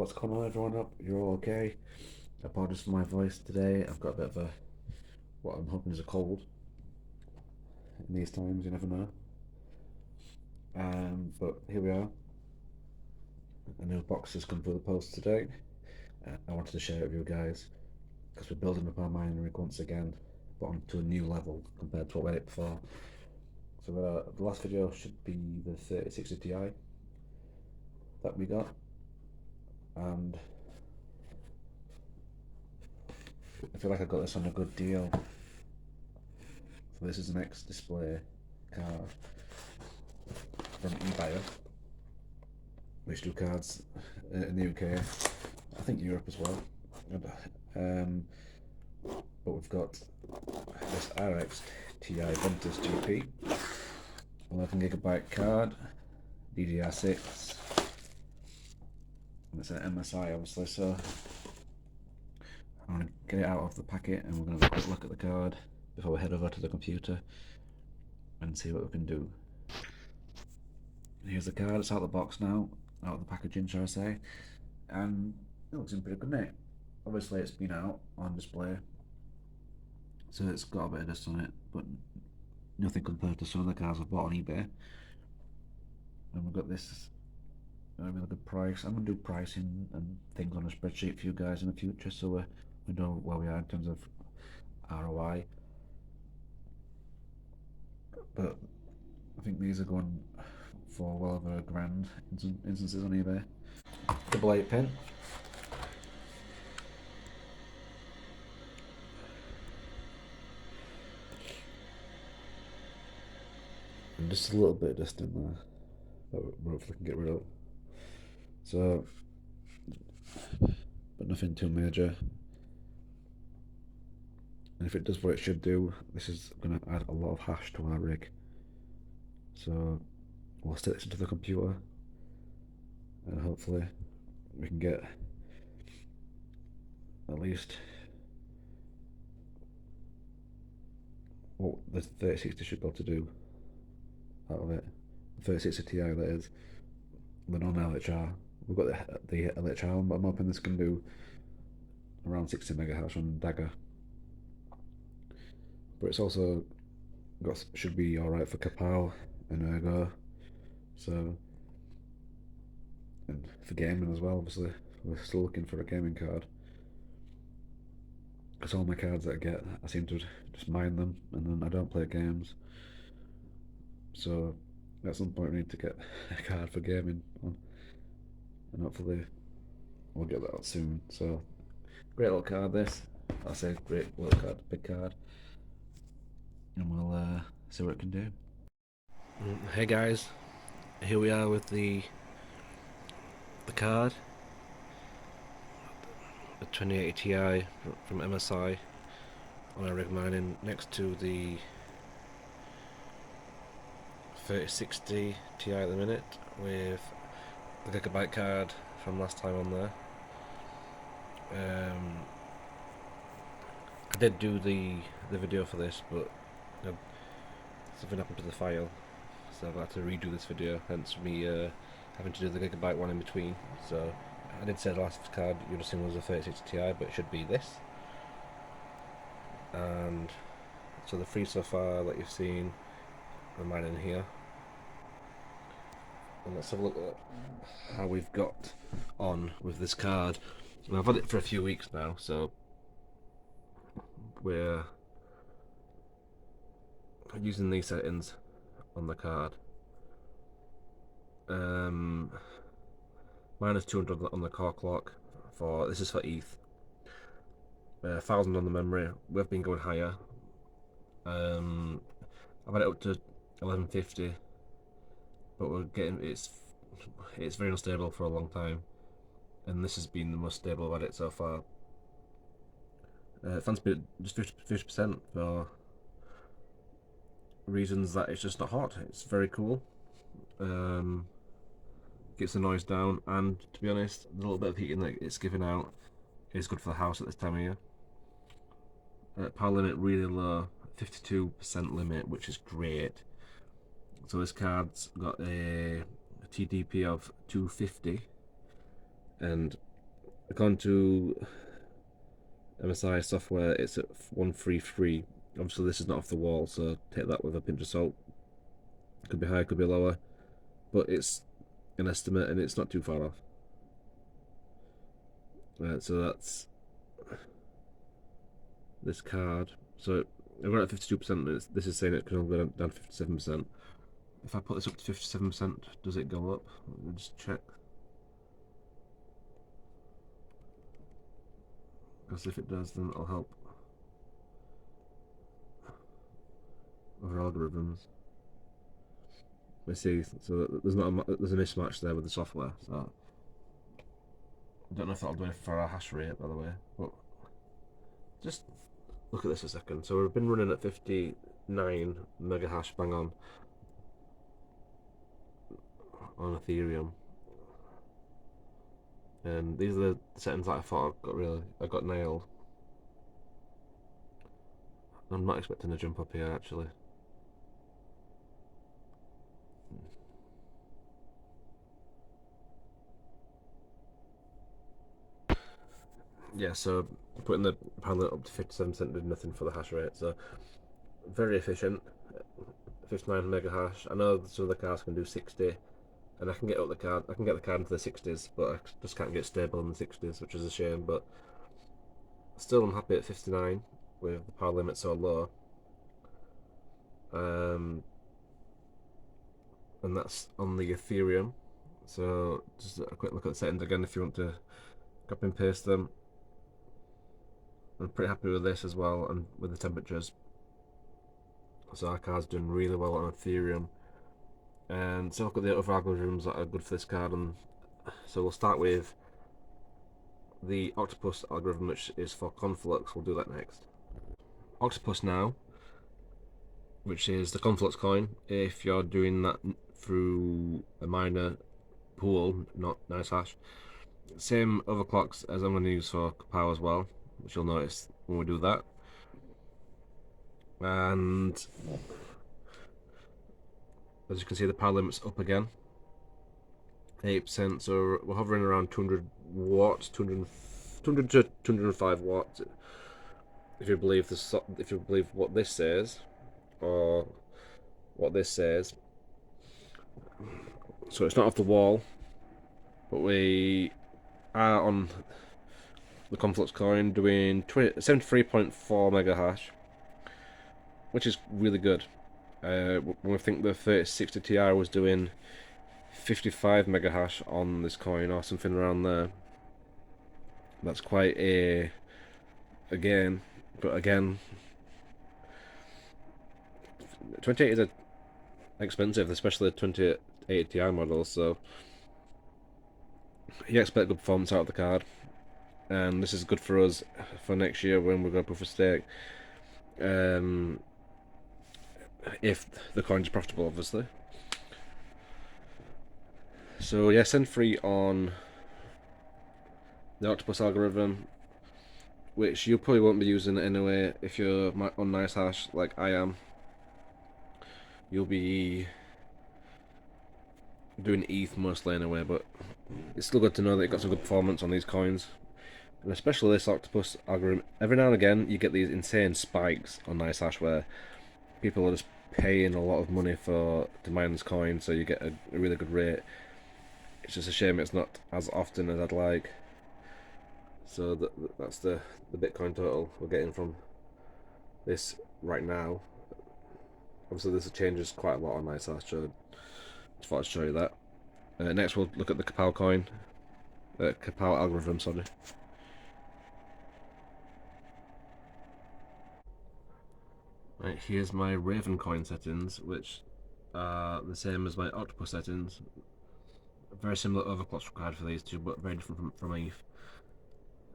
What's going on, everyone? Up? You're all okay? Apologies for my voice today. I've got a bit of a what I'm hoping is a cold. In these times, you never know. But here we are. A new box has come through the post today. I wanted to share it with you guys because we're building up our mining rig once again, but onto a new level compared to what we had it before. So the last video should be the 3060 Ti that we got, and I feel like I got this on a good deal. So this is an X-Display card from eBay, which do cards in the UK, I think Europe as well. But we've got this RX Ti Ventus GP, 11GB card, DDR6, and it's an MSI obviously, so I'm going to get it out of the packet and we're going to have a quick look at the card before we head over to the computer and see what we can do. Here's the card, it's out of the box now, out of the packaging shall I say, and it looks in pretty good nick. Obviously it's been out on display, so it's got a bit of dust on it, but nothing compared to some of the cards I've bought on eBay. And we've got this really good price. I'm going to do pricing and things on a spreadsheet for you guys in the future, so we know where we are in terms of ROI. But I think these are going for well over £1,000 in some instances on eBay. Double 8 pin. And just a little bit of dust in there that we hopefully can get rid of. So, but nothing too major. And if it does what it should do, this is going to add a lot of hash to our rig. So we'll stick this into the computer and hopefully we can get at least what the 3060 should be able to do out of it. The 3060 Ti, that is, the non-LHR. We've got the LHR, but I'm hoping this can do around 60 megahertz on Dagger. But it's also should be alright for Kapow and Ergo. So, and for gaming as well, obviously. We're still looking for a gaming card. Because all my cards that I get, I seem to just mine them, and then I don't play games. So, at some point we need to get a card for gaming on. And hopefully we'll get that out soon. So, great little card this. I'll say great little card, big card. And we'll see what it can do. Hey guys, here we are with the card, the 2080 Ti from MSI on our rig mining next to the 3060 Ti at the minute with the Gigabyte card from last time on there. I did do the video for this, but something happened to the file, so I've had to redo this video, hence me having to do the Gigabyte one in between. So I did say the last card you'd have seen was a 3060 Ti, but it should be this. And so the three so far that you've seen are mine in here. And let's have a look at how we've got on with this card. And I've had it for a few weeks now, so we're using these settings on the card. Minus 200 on the core clock. For this is for ETH. 1000 on the memory. We've been going higher. I've had it up to 1150, but we're getting it's very unstable for a long time, and this has been the most stable I've had it so far. Fan speed just 50% for reasons that it's just not hot. It's very cool. Gets the noise down, and to be honest, the little bit of heating that it's giving out is good for the house at this time of year. Power limit really low, 52% limit, which is great. So this card's got a TDP of 250, and according to MSI software, it's at 133. Obviously, this is not off the wall, so take that with a pinch of salt. Could be higher, could be lower, but it's an estimate and it's not too far off. So that's this card. So I've got it at 52%. This is saying it can only go down to 57%. If I put this up to 57%, does it go up? Let me just check. Because if it does, then it'll help other algorithms. Let's see. So there's a mismatch there with the software. So I don't know if that'll do anything for our hash rate, by the way. But just look at this a second. So we've been running at 59 mega hash bang on Ethereum, and these are the settings that I thought I got nailed. I'm not expecting to jump up here actually. Yeah, so putting the panel up to 57% did nothing for the hash rate. So very efficient. 59 mega hash. I know some of the cards can do 60, and I can get the card into the 60s, but I just can't get stable in the 60s, which is a shame. But still, I'm happy at 59 with the power limit so low. And that's on the Ethereum. So just a quick look at the settings again if you want to copy and paste them. I'm pretty happy with this as well, and with the temperatures. So our card's doing really well on Ethereum. And so look at the other algorithms that are good for this card. And so we'll start with the Octopus algorithm, which is for CONFLUX. We'll do that next. Octopus now, which is the CONFLUX coin. If you're doing that through a miner pool, not NiceHash. Same overclocks as I'm going to use for power as well, which you'll notice when we do that. And as you can see, the power limit's up again, 8%. So we're hovering around 200 watts, 200 to 205 watts. If you believe this, if you believe what this says, or what this says. So it's not off the wall, but we are on the CONFLUX coin doing 73.4 mega hash, which is really good. When we think the 3060 Ti was doing 55 mega hash on this coin or something around there, that's quite a gain. But again, 28 is expensive, especially the 2080 Ti model. So you expect good performance out of the card, and this is good for us for next year when we're going proof of stake. If the coin's profitable, obviously. So yeah, send free on the Octopus algorithm, which you probably won't be using anyway if you're on NiceHash like I am. You'll be doing ETH mostly anyway, but it's still good to know that you got some good performance on these coins. And especially this Octopus algorithm. Every now and again you get these insane spikes on NiceHash where people are just paying a lot of money to mine this coin, so you get a really good rate. It's just a shame it's not as often as I'd like. So that's the Bitcoin total we're getting from this right now. Obviously this changes quite a lot on NiceHash, so just thought I'd show you that. Next we'll look at the Kapow coin. Kapow algorithm, sorry. Right, here's my Raven coin settings, which are the same as my Octopus settings. Very similar overclocks required for these two, but very different from ETH.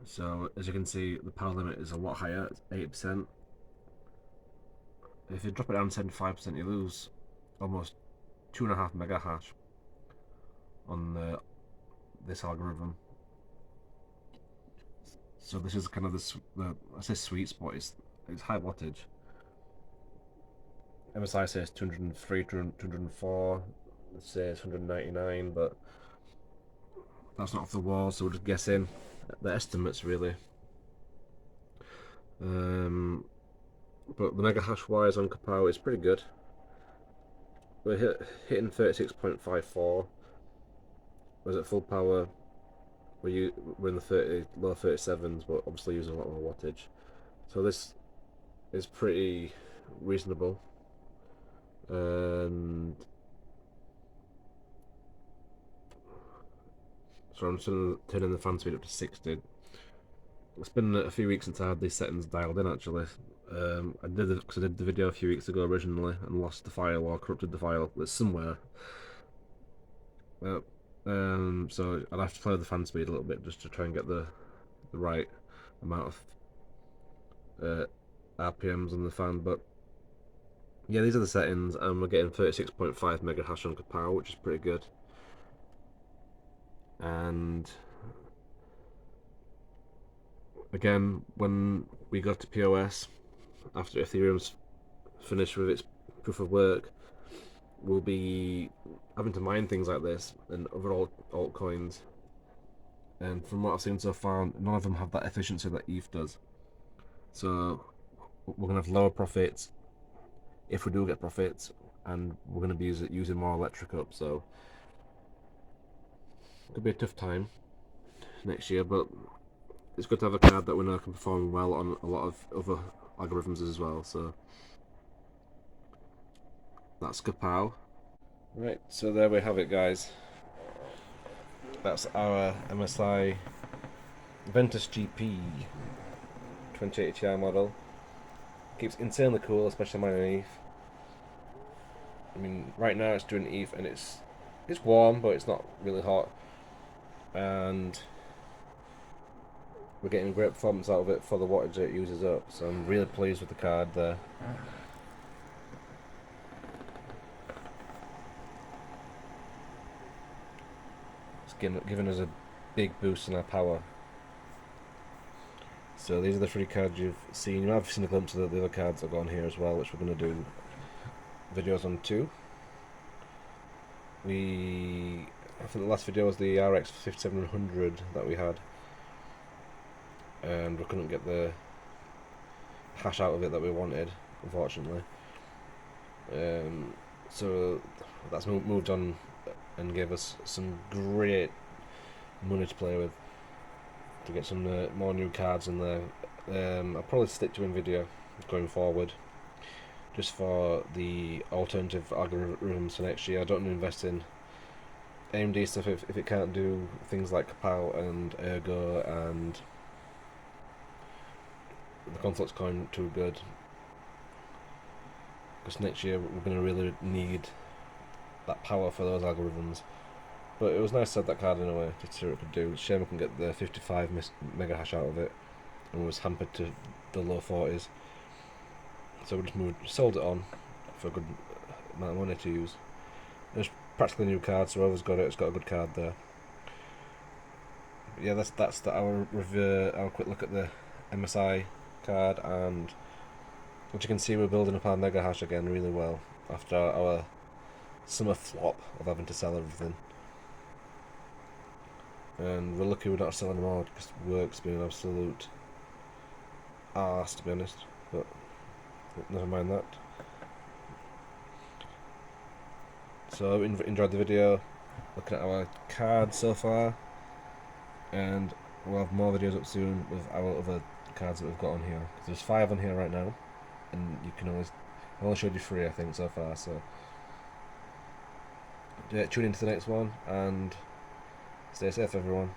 So as you can see, the power limit is a lot higher, it's 8%. If you drop it down to 75%, you lose almost 2.5 mega hash on this algorithm. So this is kind of I say sweet spot. It's high wattage. MSI says 203, 204. It says 199, but that's not off the wall, so we're just guessing the estimates really. But the mega hash wise on Kapow is pretty good. We're hitting 36.54. Whereas at full power, we're in the low 37s, but obviously using a lot more wattage. So this is pretty reasonable. And so I'm just turning the fan speed up to 60. It's been a few weeks since I had these settings dialed in actually. I did the video a few weeks ago originally and lost the file or corrupted the file. It's somewhere. So I'd have to play with the fan speed a little bit just to try and get the right amount of RPMs on the fan. But yeah, these are the settings, and we're getting 36.5 mega hash on Kapow, which is pretty good. And again, when we go to POS, after Ethereum's finished with its proof of work, we'll be having to mine things like this and other altcoins. And from what I've seen so far, none of them have that efficiency that ETH does. So we're going to have lower profits if we do get profits, and we're going to be using more electric up. So it could be a tough time next year, but it's good to have a card that we know can perform well on a lot of other algorithms as well. So that's Kapow. Right, so there we have it, guys. That's our MSI Ventus GP 2080 Ti model. Keeps insanely cool, especially mine in ETH. I mean, right now it's doing ETH and it's warm, but it's not really hot. And we're getting great performance out of it for the wattage that it uses up. So I'm really pleased with the card there. It's giving us a big boost in our power. So these are the 3 cards you've seen. You might have seen a glimpse of the other cards that go on here as well, which we're going to do videos on too. I think the last video was the RX 5700 that we had, and we couldn't get the hash out of it that we wanted, unfortunately. So that's moved on and gave us some great money to play with to get some more new cards in there. I'll probably stick to Nvidia going forward, just for the alternative algorithms for next year. I don't want to invest in AMD stuff if it can't do things like Kapow and Ergo and the CONFLUX coin too good. Because next year we're going to really need that power for those algorithms. But it was nice to have that card in a way, just to see what it could do. It's a shame we can get the 55 mega hash out of it, and was hampered to the low 40s. So we just sold it on for a good amount of money to use. It's practically a new card, so whoever's got it, it's got a good card there. But yeah, that's our review, our quick look at the MSI card, and as you can see, we're building up our mega hash again really well after our summer flop of having to sell everything. And we're lucky we're not selling them all because work's been an absolute arse, to be honest. But never mind that. So enjoyed the video, looking at our cards so far, and we'll have more videos up soon with our other cards that we've got on here. Cause there's 5 on here right now, and you can I only showed you 3 I think so far. So yeah, tune into the next one and stay safe, everyone.